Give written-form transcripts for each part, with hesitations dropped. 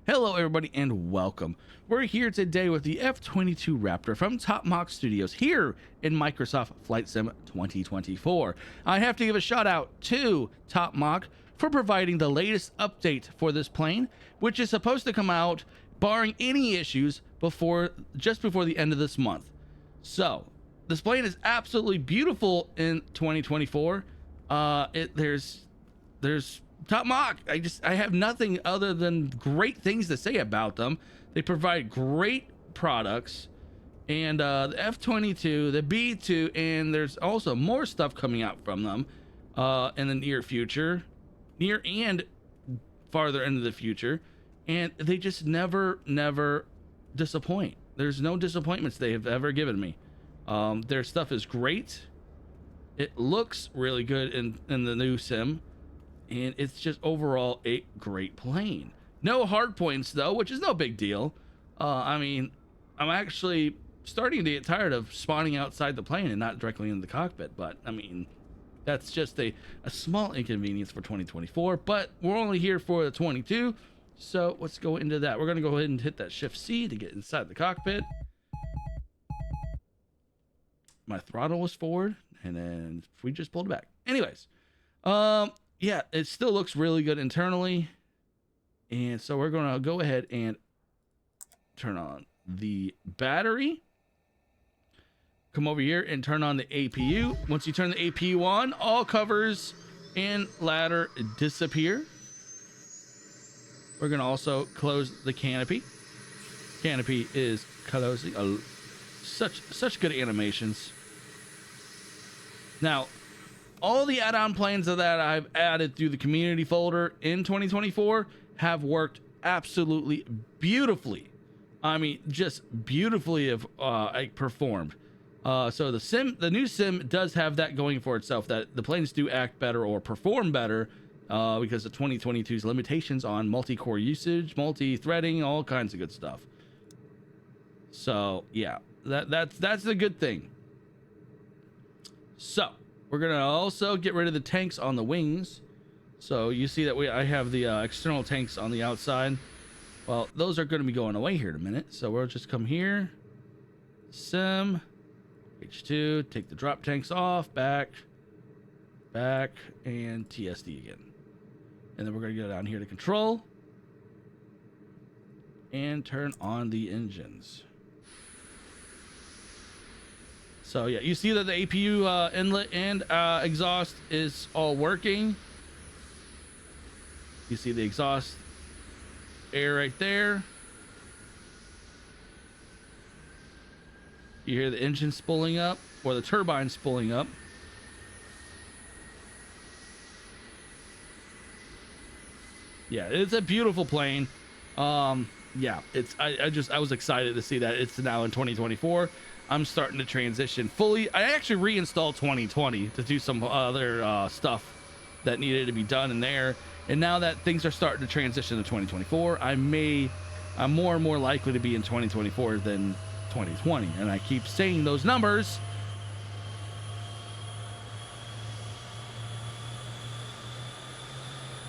Hello everybody and welcome. We're here today with the F-22 Raptor from Mach Studios here in Microsoft Flight Sim 2024. I have to give a shout out to Mach for providing the latest update for this plane, which is supposed to come out barring any issues just before the end of this month. So this plane is absolutely beautiful in 2024. There's Mach. I have nothing other than great things to say about them. They provide great products, and the F-22, the B-2, and there's also more stuff coming out from them in the near future, near and farther into the future, and they just never disappoint. There's no disappointments they have ever given me. Their stuff is great. It looks really good in the new sim, and it's just overall a great plane. No hard points though, which is no big deal. I mean, I'm actually starting to get tired of spawning outside the plane and not directly in the cockpit, but I mean, that's just a small inconvenience for 2024, but we're only here for the 22, so let's go into that. We're going to go ahead and hit that Shift C to get inside the cockpit. My throttle was forward, and then we just pulled it back. Anyways, yeah, it still looks really good internally. And so we're going to go ahead and turn on the battery. Come over here and turn on the APU. Once you turn the APU on, all covers and ladder disappear. We're going to also close the canopy. Canopy is closing. Such good animations. Now, all the add-on planes that I've added through the community folder in 2024 have worked absolutely beautifully. I mean, just beautifully have performed. So the new sim does have that going for itself, that the planes do act better or perform better because of 2022's limitations on multi-core usage, multi-threading, all kinds of good stuff. So yeah, that's a good thing. So we're gonna also get rid of the tanks on the wings. So you see that I have the external tanks on the outside. Well, those are going to be going away here in a minute. So we'll just come here, sim, H2, take the drop tanks off, back, and TSD again. And then we're going to go down here to control and turn on the engines. So yeah, you see that the APU inlet and exhaust is all working. You see the exhaust air right there. You hear the engine spooling up, or the turbine spooling up. Yeah, it's a beautiful plane. Yeah, I was excited to see that it's now in 2024. I'm starting to transition fully. I actually reinstalled 2020 to do some other stuff that needed to be done in there. And now that things are starting to transition to 2024, I'm more and more likely to be in 2024 than 2020. And I keep saying those numbers.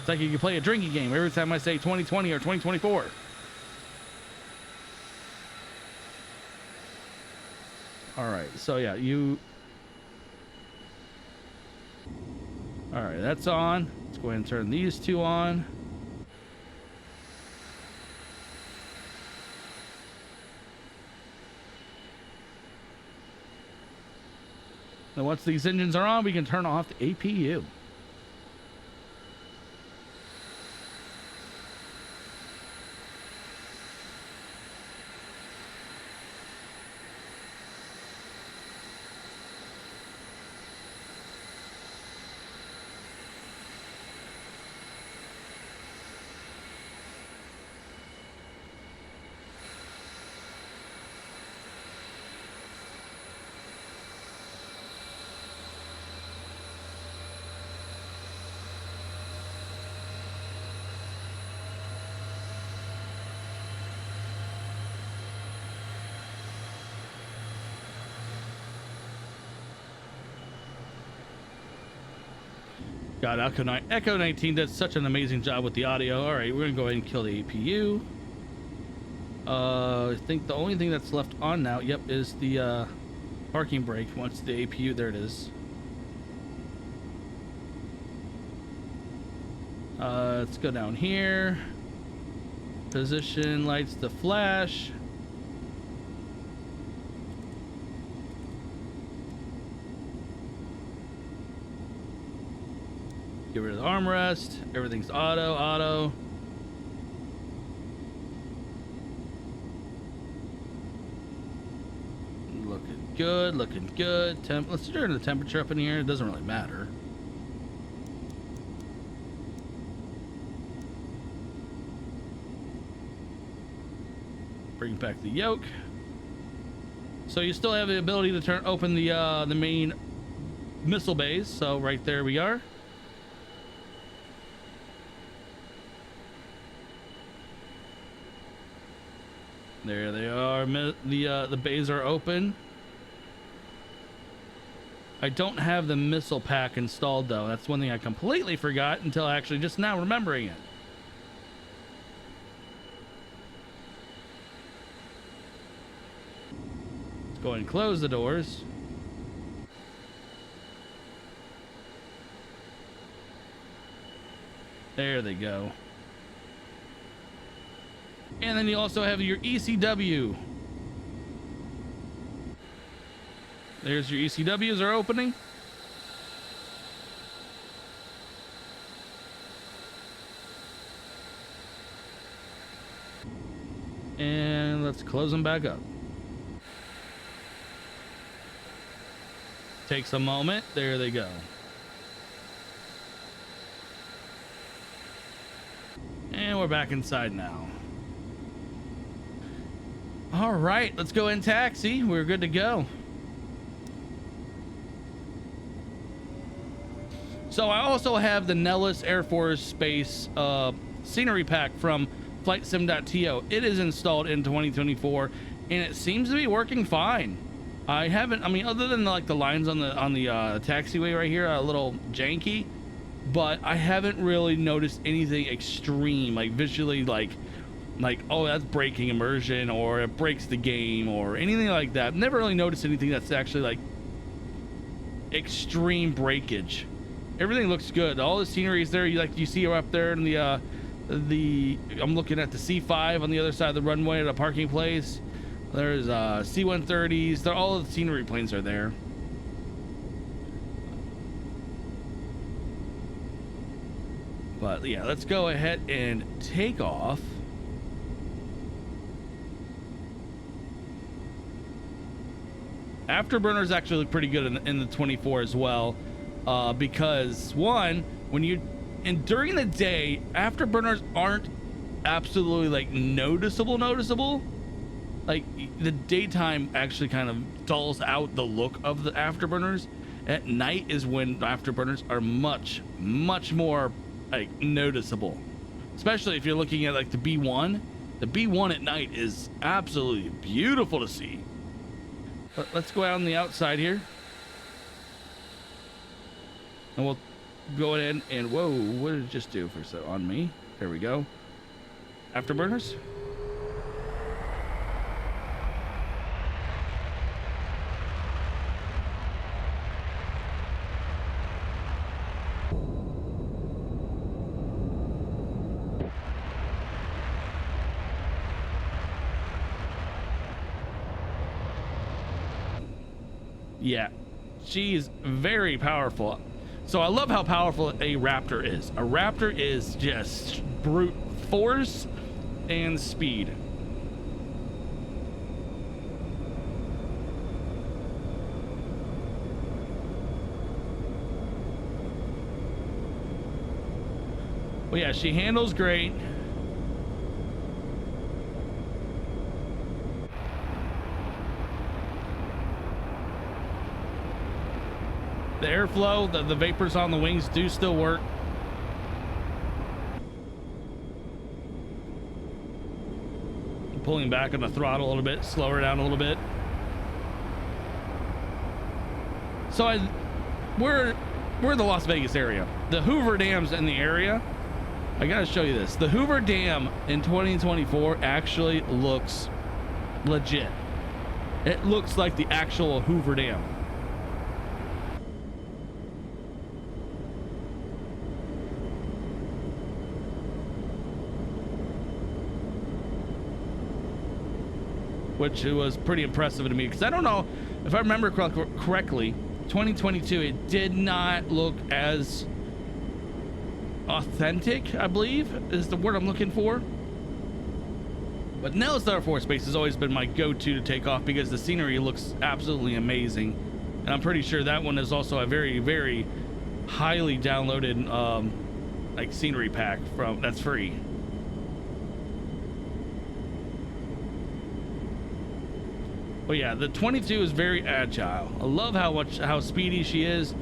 It's like you can play a drinking game every time I say 2020 or 2024. All right, so yeah, all right, that's on. Let's go ahead and turn these two on. Now, once these engines are on, we can turn off the APU. God, Echo 19 does such an amazing job with the audio. All right, we're gonna go ahead and kill the APU. I think the only thing that's left on now, yep, is the parking brake. Once the APU, there it is. Let's go down here. Position lights to flash. Get rid of the armrest. Everything's auto. Looking good. Let's turn the temperature up in here. It doesn't really matter. Bring back the yoke. So you still have the ability to open the main missile bays. So right there we are. There they are. The bays are open. I don't have the missile pack installed though. That's one thing I completely forgot until actually just now remembering it. Let's go ahead and close the doors. There they go. And then you also have your ECW. There's your ECWs are opening. And let's close them back up. Takes a moment. There they go. And we're back inside now. All right, let's go in taxi. We're good to go. So I also have the Nellis Air Force Space scenery pack from FlightSim.to. It is installed in 2024 and it seems to be working fine. I mean, other than like the lines on the taxiway right here, a little janky, but I haven't really noticed anything extreme, like visually, like oh, that's breaking immersion or it breaks the game or anything like that. Never really noticed anything that's actually like extreme breakage. Everything looks good. All the scenery is there. You see her up there in I'm looking at the C5 on the other side of the runway at a parking place. There's C-130s. All of the scenery planes are there. But yeah, let's go ahead and take off. Afterburner's actually look pretty good in the 24 as well. Because one, during the day, afterburners aren't absolutely like noticeable. Like the daytime actually kind of dulls out the look of the afterburners. At night is when the afterburners are much more like noticeable, especially if you're looking at like the B1. The B1 at night is absolutely beautiful to see. But let's go out on the outside here. And we'll go ahead and whoa, what did it just do for so on me? There we go. Afterburners. Yeah, she's very powerful. So I love how powerful a Raptor is. A Raptor is just brute force and speed. Well, yeah, she handles great. The airflow, the vapors on the wings do still work. Pulling back on the throttle a little bit, slow her down a little bit. So we're in the Las Vegas area. The Hoover Dam's in the area. I gotta show you this. The Hoover Dam in 2024 actually looks legit. It looks like the actual Hoover Dam. Which was pretty impressive to me, because I don't know if I remember correctly, 2022, it did not look as authentic, I believe is the word I'm looking for. But Nellis Air Force Base has always been my go-to to take off because the scenery looks absolutely amazing, and I'm pretty sure that one is also a very, very highly downloaded like scenery pack from that's free. But yeah, the 22 is very agile. I love how speedy she is.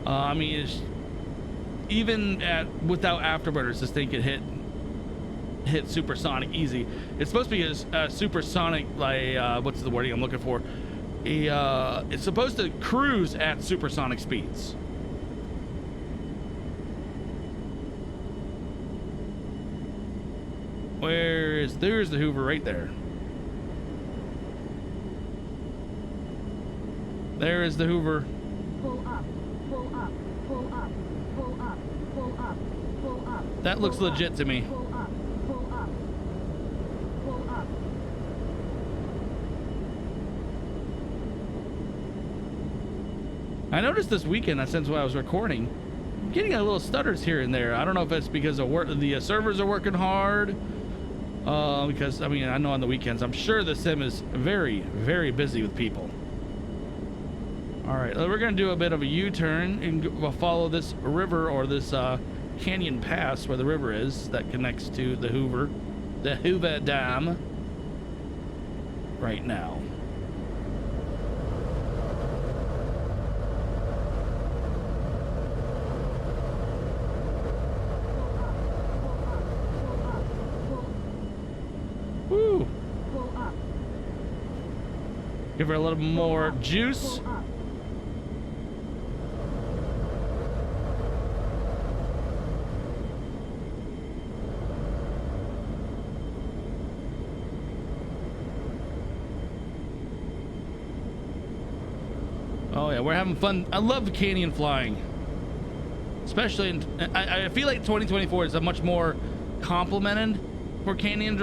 I mean, even without afterburners, this thing could hit supersonic easy. It's supposed to be a supersonic, like what's the wording I'm looking for? It's supposed to cruise at supersonic speeds. There's the Hoover right there. There is the Hoover. Pull up, pull up, pull up, pull up, pull up, pull up. That looks legit to me. Pull up, pull up, pull up. I noticed this weekend, since when I was recording, I'm getting a little stutters here and there. I don't know if it's because the servers are working hard. Because, I mean, I know on the weekends, I'm sure the sim is very, very busy with people. All right, we're going to do a bit of a U-turn and we'll follow this river, or this canyon pass where the river is that connects to the Hoover Dam right now. Woo! Give her a little more juice. Oh yeah, we're having fun. I love canyon flying, especially I feel like 2024 is a much more complimented for canyon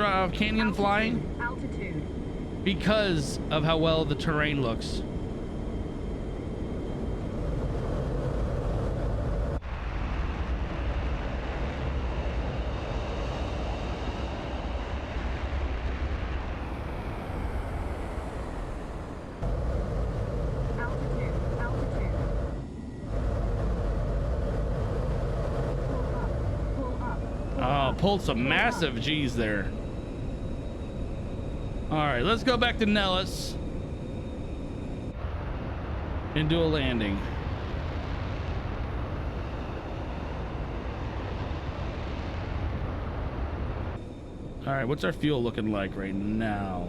flying Altitude. because of how well the terrain looks. Pulled some massive G's there. All right, let's go back to Nellis and do a landing. All right, what's our fuel looking like right now?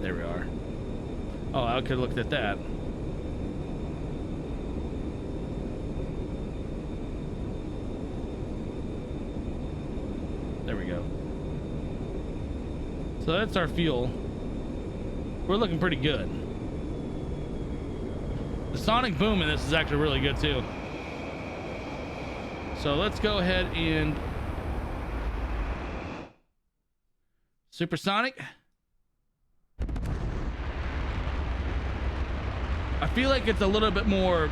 There we are. Oh, I could have looked at that. There we go. So that's our fuel. We're looking pretty good. The sonic boom in this is actually really good too. So let's go ahead and supersonic. I feel like it's a little bit more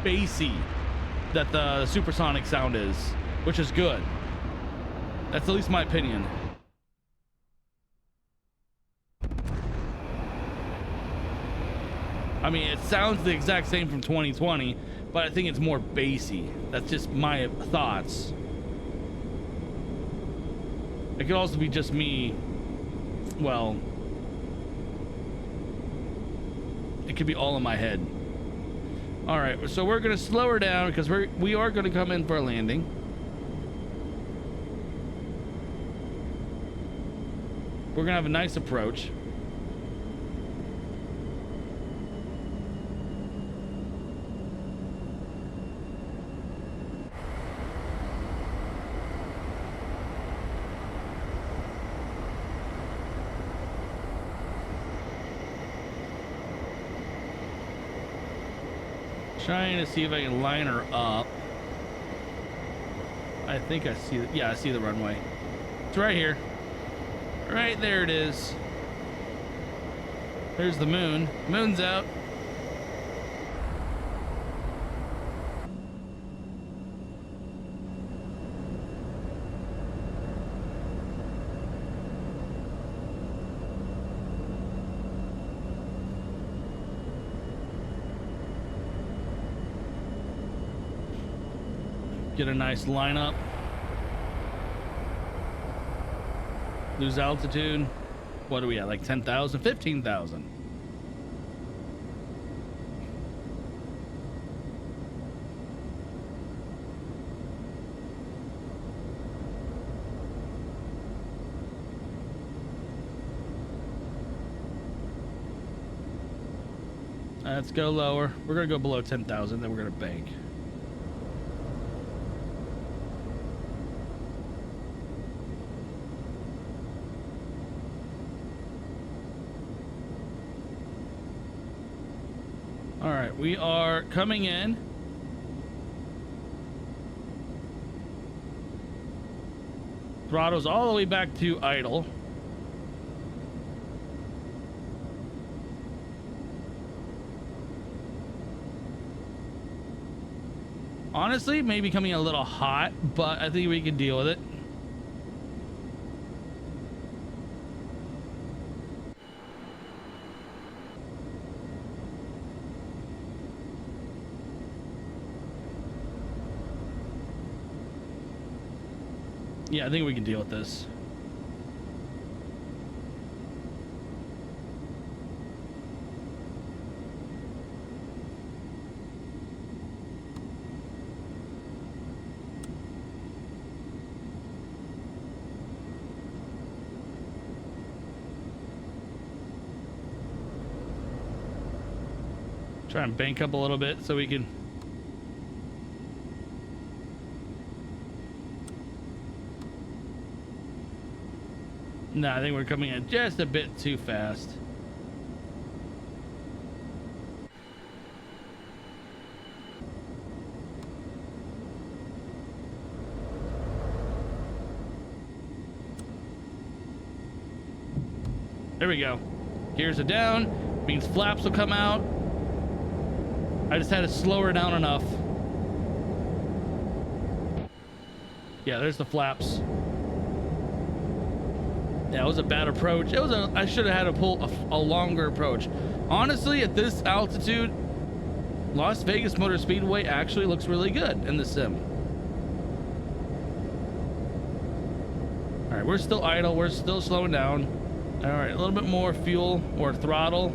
bassy that the supersonic sound is, which is good. That's at least my opinion. I mean, it sounds the exact same from 2020, but I think it's more bassy. That's just my thoughts. It could also be just me. Well, it could be all in my head. All right, so we're gonna slow her down because we are gonna come in for a landing. We're gonna have a nice approach. Trying to see if I can line her up. I think I see it. Yeah, I see the runway. It's right here. Right there it is. There's the moon. Moon's out. Get a nice lineup. Lose altitude. What are we at? Like 10,000, 15,000. Let's go lower. We're gonna go below 10,000, then we're gonna bank. All right, we are coming in. Throttle's all the way back to idle. Honestly, maybe coming a little hot, but I think we can deal with it. Yeah, I think we can deal with this. Try and bank up a little bit so we can. No, I think we're coming in just a bit too fast. There we go. Gears are down. Means flaps will come out. I just had to slow her down enough. Yeah, there's the flaps. Yeah, it was a bad approach. It was I should have had to pull a longer approach. Honestly, at this altitude, Las Vegas Motor Speedway actually looks really good in the sim. All right, we're still idle. We're still slowing down. All right, a little bit more fuel or throttle.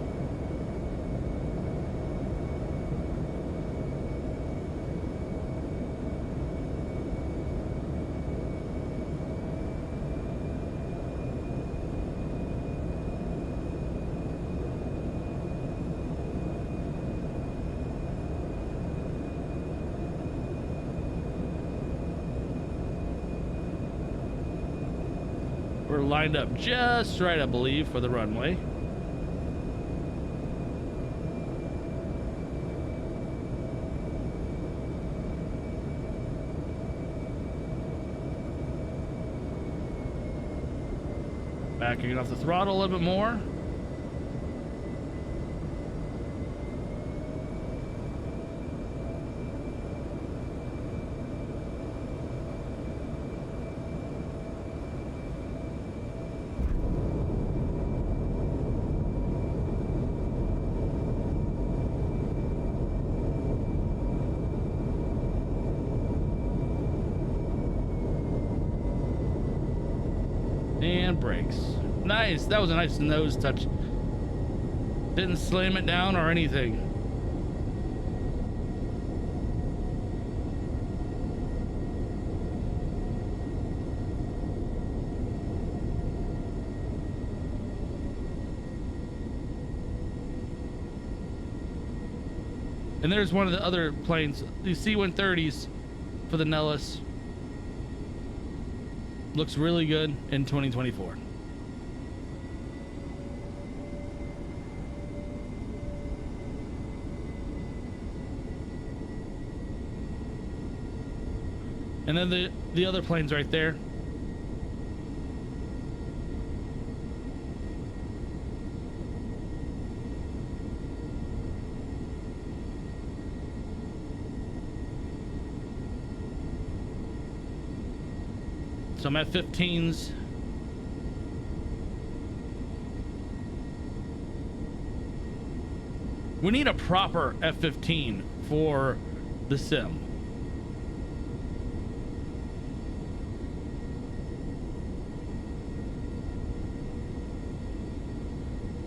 We're lined up just right, I believe, for the runway. Backing off the throttle a little bit more. And brakes. Nice. That was a nice nose touch. Didn't slam it down or anything. And there's one of the other planes, these C-130s for the Nellis. Looks really good in 2024. And then the other plane's right there. Some F-15s. We need a proper F-15 for the sim.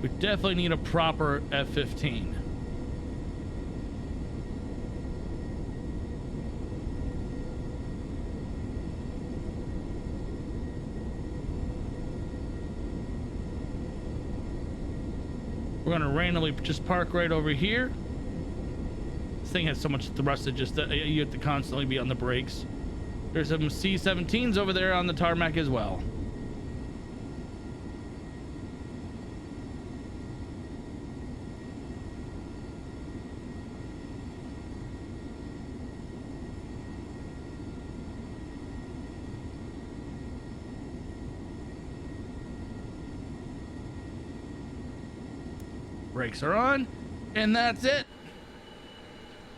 We definitely need a proper F-15. We're gonna randomly just park right over here. This thing has so much thrust that just you have to constantly be on the brakes. There's some C-17s over there on the tarmac as well. Brakes are on, and that's it.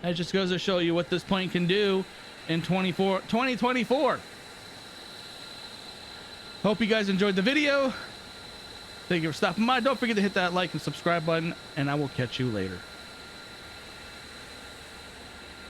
That just goes to show you what this plane can do in 2024. Hope you guys enjoyed the video. Thank you for stopping by. Don't forget to hit that like and subscribe button, and I will catch you later.